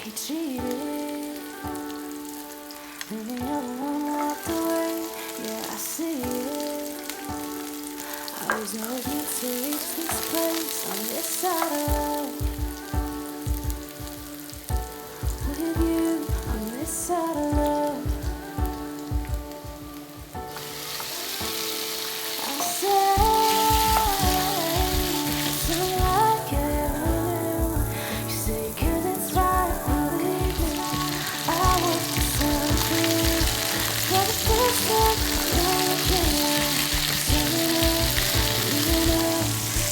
he cheated, and the other one walked away. Yeah, I see it. I was always meant to reach this place on this side of love. With you on this side of love. I say something like I ever knew. You say 'cause it's right, believe me. I was just confused. For the first time, I'm looking at something else. You know,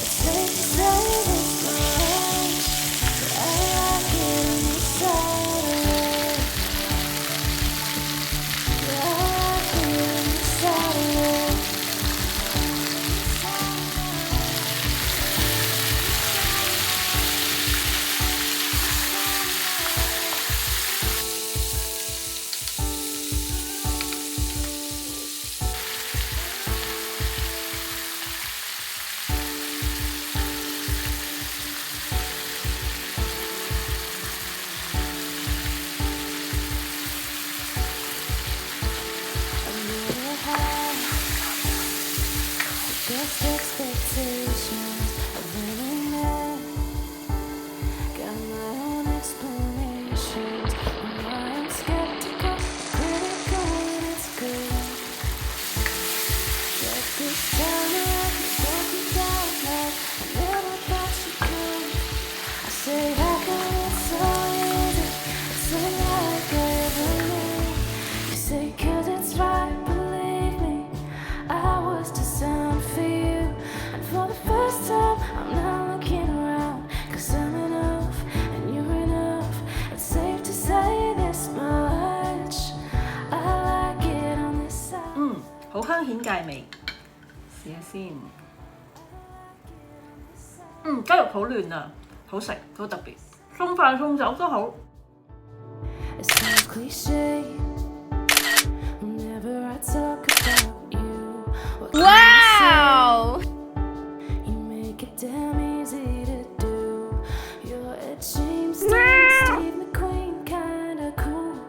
it's safe to say this much. I like it on this side of love. I like it on this side of love. Just expectations of living there. Got my own explanations on why I'm skeptical, critical when it's good. But this time around, you broke me down like I never thought you could. I say, how come it's so easy? It's unlike I ever knew. You say, 'cause it's right, believe me. I was designed for you, and for the first time, I'm not looking around. 'Cause I'm enough, and you're enough. It's safe to say this much. I like it on this side. 好香蜆芥味，試下先。雞肉好嫩啊，好食，好特別，送飯送酒都好。It sounds cliche whenever I talk about you. What can I Wow! say? You make it damn easy to do. You're a James Dean, Steve McQueen kinda cool.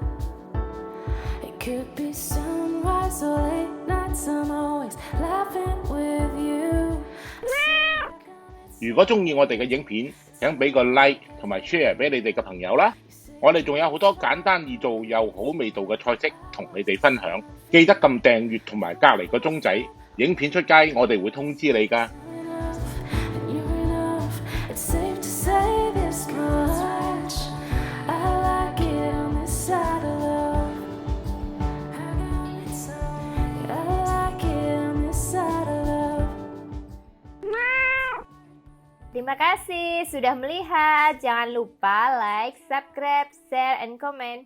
It could be sunrise or late nights. I'm always laughing with you. 如果中意我哋嘅影片，請俾個 like 同埋 share 俾你哋嘅朋友啦。我哋仲有好多簡單易做又好味道嘅菜式同你哋分享，記得撳訂閱同埋隔離個鐘仔，影片出街我哋會通知你㗎。Enough, and you're enough. It's safe to say this much. I like it on this side of love. I like it on this side of love. Terima kasih sudah melihat. Jangan lupa like, subscribe, share, and comment.